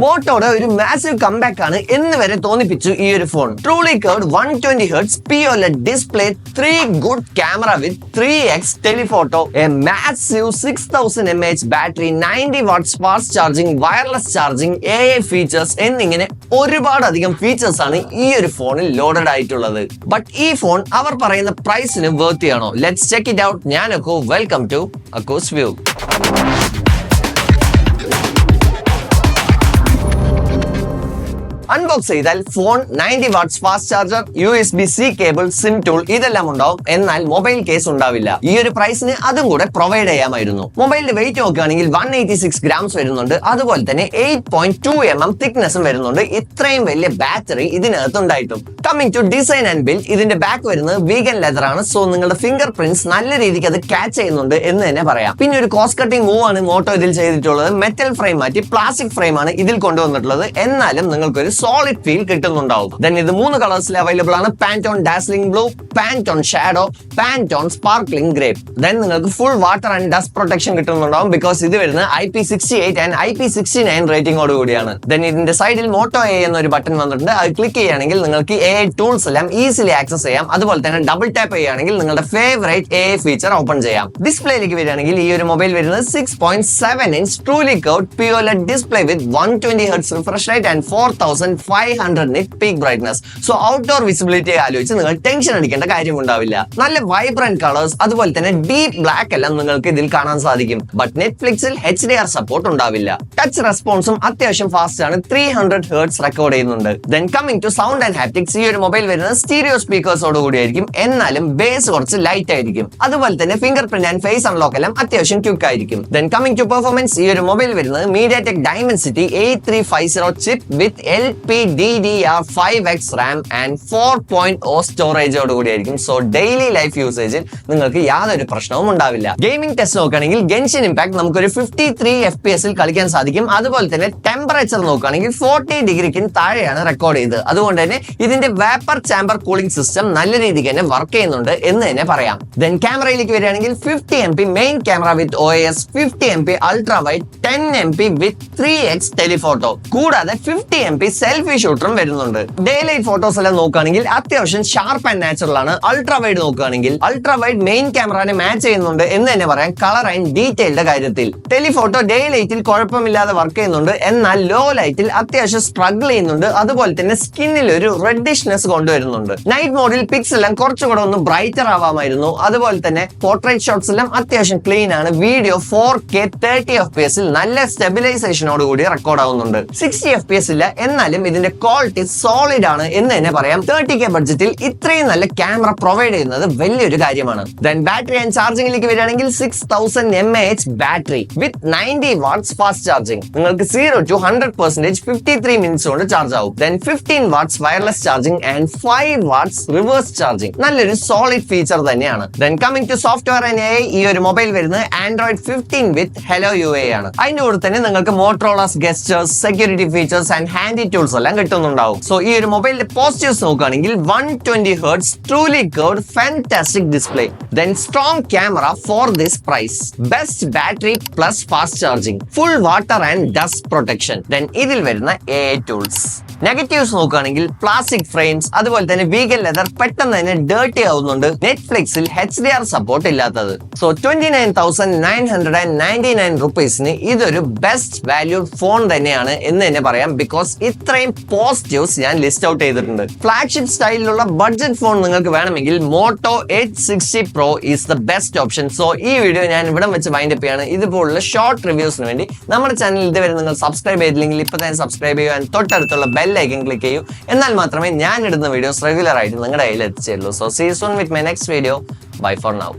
മോട്ടോയുടെ ഒരു massive comeback ആണ് എന്ന് വരെ തോന്നിപ്പിച്ചു ഈ ഒരു phone. Truly curved 120 Hz POLED display, 3 good camera with 3x telephoto, a massive 6000 mAh battery, 90 watts fast charging, wireless charging, AI features എന്നിങ്ങനെ ഒരുപാടധികം ഫീച്ചേഴ്സ് ആണ് ഈ ഒരു ഫോണിൽ ലോഡഡ് ആയിട്ടുള്ളത്. ബട്ട് ഈ ഫോൺ അവർ പറയുന്ന പ്രൈസിന് വർത്തി ആണോ? Let's check it out. ഞാൻ Akku. Welcome to AKKUS view. Unbox ചെയ്താൽ phone, 90 watts fast charger, USB-C cable, sim tool ഇതെല്ലാം ഉണ്ടാവും. എന്നാൽ മൊബൈൽ കേസ് ഉണ്ടാവില്ല. ഈ ഒരു പ്രൈസിന് അതും കൂടെ പ്രൊവൈഡ് ചെയ്യാമായിരുന്നു. മൊബൈലിന്റെ വെയിറ്റ് നോക്കുകയാണെങ്കിൽ 186 ഗ്രാംസ് വരുന്നുണ്ട്. അതുപോലെ തന്നെ 8.2 mm തിക്നെസ്സും വരുന്നുണ്ട്. ഇത്രയും വലിയ ബാറ്ററി ഇതിനകത്ത് ഉണ്ടായിട്ടും. Coming to design and build, ഇതിന്റെ ബാക്ക് വരുന്നത് വീഗൻ ലെതർ ആണ്. സോ നിങ്ങളുടെ ഫിംഗർ പ്രിന്റ്സ് നല്ല രീതിക്ക് അത് ക്യാച്ച് ചെയ്യുന്നുണ്ട് എന്ന് തന്നെ പറയാം. പിന്നെ ഒരു കോസ്റ്റ് കട്ടിംഗ് മൂവ് ആണ് മോട്ടോ ഇതിൽ ചെയ്തിട്ടുള്ളത്. മെറ്റൽ ഫ്രെയിം മാറ്റി പ്ലാസ്റ്റിക് ഫ്രെയിം ആണ് ഇതിൽ കൊണ്ടുവന്നിട്ടുള്ളത്. എന്നാലും നിങ്ങൾക്കൊരു സോളിഡ് ഫീൽ കിട്ടുന്നുണ്ടാവും. ദെൻ ഇത് 3 കളേഴ്സിൽ അവൈലബിൾ ആണ്. Pantone dazzling blue, Pantone shadow, Pantone sparkling grey. Then നിങ്ങൾക്ക് full water and dust protection കിട്ടുന്നുണ്ടാവും. ബിക്കോസ് ഇത് വരുന്നത് IP68 ആൻഡ് IP69 റേറ്റിംഗോട് കൂടിയാണ്. ദെൻ ഇതിന്റെ സൈഡിൽ മോട്ടോ AI എന്നൊരു ബട്ടൺ വന്നിട്ടുണ്ട്. അത് ക്ലിക്ക് ചെയ്യുകയാണെങ്കിൽ നിങ്ങൾക്ക് AI ടൂൾസ് എല്ലാം ഈസിലി ആക്സസ് ചെയ്യാം. അതുപോലെ തന്നെ ഡബിൾ ടാപ്പ് ചെയ്യുകയാണെങ്കിൽ നിങ്ങളുടെ ഫേവറേറ്റ് AI ഫീച്ചർ ഓപ്പൺ ചെയ്യാം. ഡിസ്പ്ലേയിലേക്ക് വരികയാണെങ്കിൽ ഈ ഒരു മൊബൈൽ വരുന്നത് 6.7 inch truly curved POLED display with 120 Hz refresh rate and 4500 nit peak brightness. So outdoor visibility ആലോചിച്ച് നിങ്ങൾ ടെൻഷൻ അടിക്കേണ്ട കാര്യം ഉണ്ടാവില്ല. നല്ല വൈബ്രന്റ് കളേഴ്സ് അതുപോലെ തന്നെ ഡീപ് ബ്ലാക്ക് എല്ലാം നിങ്ങൾക്ക് ഇതിൽ കാണാൻ സാധിക്കും. ബട്ട് നെറ്റ്ഫ്ലിക്സിൽ HDR സപ്പോർട്ട് ഉണ്ടാവില്ല. ടച്ച് റെസ്പോൺസും അത്യാവശ്യം ഫാസ്റ്റ് ആണ്. 300 Hz റെക്കോർഡ് ചെയ്യുന്നുണ്ട്. Then coming to sound and haptics, ഈ ഒരു മൊബൈൽ വരുന്നത് സ്റ്റീരിയോ സ്പീക്കേഴ്സോട് കൂടിയായിരിക്കും. എന്നാലും ബേസ് കുറച്ച് ലൈറ്റ് ആയിരിക്കും. അതുപോലെ തന്നെ fingerprint and face unlock എല്ലാം അത്യാവശ്യം ക്വിക്ക് ആയിരിക്കും. ദെൻ കമ്മിങ് ടു പെർഫോമൻസ്, ഈ ഒരു മൊബൈൽ വരുന്നത് MediaTek Dimensity 8350 ചിപ്പ് വിത്ത് LPDDR5X RAM ആൻഡ് 4.0 സ്റ്റോറേജോട് കൂടിയായിരിക്കും. സോ ഡെയിലി ലൈഫ് യൂസേജിൽ നിങ്ങൾക്ക് യാതൊരു പ്രശ്നവും ഉണ്ടാവില്ല. ഗെയിമിംഗ് ടെസ്റ്റ് നോക്കുകയാണെങ്കിൽ ഗെൻഷിൻ ഇമ്പാക്ട് നമുക്കൊരു 53 FPS കളിക്കാൻ സാധിക്കും. അതുപോലെ തന്നെ ടെമ്പറേച്ചർ നോക്കുകയാണെങ്കിൽ 40 ഡിഗ്രിക്ക് താഴെയാണ് റെക്കോർഡ് ചെയ്തത്. അതുകൊണ്ട് തന്നെ ഇതിന്റെ വേപ്പർ ചാമ്പർ കൂളിംഗ് സിസ്റ്റം നല്ല രീതിക്ക് തന്നെ വർക്ക് ചെയ്യുന്നുണ്ട് എന്ന് തന്നെ പറയാം. ദെൻ ക്യാമറയിലേക്ക് വരികയാണെങ്കിൽ 50 MP മെയിൻ ക്യാമറ വിത്ത് OIS, 50 MP ultra wide, 10 MP വിത്ത് 3x ടെലിഫോട്ടോ, കൂടാതെ 50 MP സെൽഫി ഷൂട്ടറും വരുന്നുണ്ട്. ഡേ ലൈറ്റ് ഫോട്ടോസ് എല്ലാം നോക്കുകയാണെങ്കിൽ അത്യാവശ്യം ഷാർപ്പ് ആൻഡ് നാച്ചുറൽ ആണ്. അൾട്രാ വൈഡ് നോക്കുകയാണെങ്കിൽ അൾട്രാ വൈഡ് മെയിൻ ക്യാമറനെ മാച്ച് ചെയ്യുന്നുണ്ട് എന്ന് തന്നെ പറയാം കളർ ആൻഡ് ഡീറ്റെയിൽഡ് കാര്യത്തിൽ. ടെലിഫോട്ടോ ഡേ ലൈറ്റിൽ കുഴപ്പമില്ലാതെ വർക്ക് ചെയ്യുന്നുണ്ട്. എന്നാൽ ലോ ലൈറ്റിൽ അത്യാവശ്യം സ്ട്രഗിൾ ചെയ്യുന്നുണ്ട്. അതുപോലെ തന്നെ സ്കിന്നിൽ ഒരു റെഡിഷ്നെസ് കൊണ്ടുവരുന്നുണ്ട്. നൈറ്റ് മോഡിൽ പിക്സ് എല്ലാം കുറച്ചുകൂടെ ഒന്ന് ബ്രൈറ്റർ ആവാമായിരുന്നു. അതുപോലെ തന്നെ പോർട്രേറ്റ് ഷോട്ട്സ് എല്ലാം അത്യാവശ്യം ക്ലീൻ ആണ്. വീഡിയോ 4K 30 FPS നല്ല സ്റ്റെബിലൈസേഷനോട് കൂടി റെക്കോർഡ് ആവുന്നുണ്ട്. 60 FPS ഇല്ല, എന്നാലും ഇതിന്റെ ക്വാളിറ്റി സോളിഡ് ആണ് എന്ന് തന്നെ പറയാം. 30K ബഡ്ജറ്റിൽ ഇത്രയും നല്ല ക്യാമറ പ്രൊവൈഡ് ചെയ്യുന്നത് വലിയൊരു കാര്യമാണ്. ദെൻ ബാറ്ററി ആൻഡ് ചാർജിംഗിലേക്ക് വരികയാണെങ്കിൽ 6000 mAh battery with 90 watts fast charging. നിങ്ങൾക്ക് 0 to 100% 53 മിനിറ്റ്സ് കൊണ്ട് ചാർജ് ആവും. Then 15 watts wireless charging and 5 watts reverse charging. നല്ലൊരു സോളിഡ് ഫീച്ചർ തന്നെയാണ്. Then coming to software and AI, ഈ ഒരു മൊബൈൽ വരുന്നത് Android 15 വിത്ത് Hello UI ആണ്. അതിന്റെ കൂടെ തന്നെ നിങ്ങൾക്ക് Motorola's gestures, security features and handy tools എല്ലാം കിട്ടുന്നുണ്ടാവും. സോ ഈ ഒരു മൊബൈലിന്റെ പോസിറ്റീവ്സ് നോക്കുകയാണെങ്കിൽ 120 Hz truly curved fantastic display, then strong camera for this price, best battery plus fast charging, full water and dust protection, then ഇതിൽ വരുന്ന AI tools. Negatives നോക്കുകയാണെങ്കിൽ plastic frames അതുപോലെ തന്നെ വീഗൻ ലെതർ പെട്ടെന്ന് തന്നെ ഡേർട്ടി ആവുന്നുണ്ട്. നെറ്റ്ഫ്ലിക്സിൽ HDR സപ്പോർട്ട് ഇല്ലാത്തത്. സോ 29,999 റുപ്പീസിന് ഇതൊരു ബെസ്റ്റ് വാല്യൂ ഫോൺ തന്നെയാണ് എന്ന് തന്നെ പറയാം. ബിക്കോസ് ഇത്രയും പോസിറ്റീവ്സ് ഞാൻ ലിസ്റ്റ് ഔട്ട് ചെയ്തിട്ടുണ്ട്. ഫ്ലാഗ്ഷിപ്പ് സ്റ്റൈലിലുള്ള ബഡ്ജറ്റ് ഫോൺ നിങ്ങൾക്ക് വേണമെങ്കിൽ Moto Edge 60 Pro is the best option. So ഈ വീഡിയോ ഞാൻ ഇവിടെ വെച്ച് വൈൻഡ് അപ്പ് ചെയ്യാണ്. ഇതുപോലുള്ള ഷോർട്ട് റിവ്യൂസിന് വേണ്ടി നമ്മുടെ ചാനൽ ഇതുവരെ നിങ്ങൾ സബ്സ്ക്രൈബ് ചെയ്തില്ലെങ്കിൽ ഇപ്പൊ തന്നെ സബ്സ്ക്രൈബ് ചെയ്യുക. തൊട്ടടുത്തുള്ള ബെൽ ഐക്കൺ ക്ലിക്ക് ചെയ്യൂ. എന്നാൽ മാത്രമേ ഞാൻ ഇടുന്ന വീഡിയോസ് റെഗുലർ ആയിട്ട് നിങ്ങളുടെ കയ്യിൽ എത്തിച്ചേരുള്ളൂ. So see you soon with my next video. Bye for now.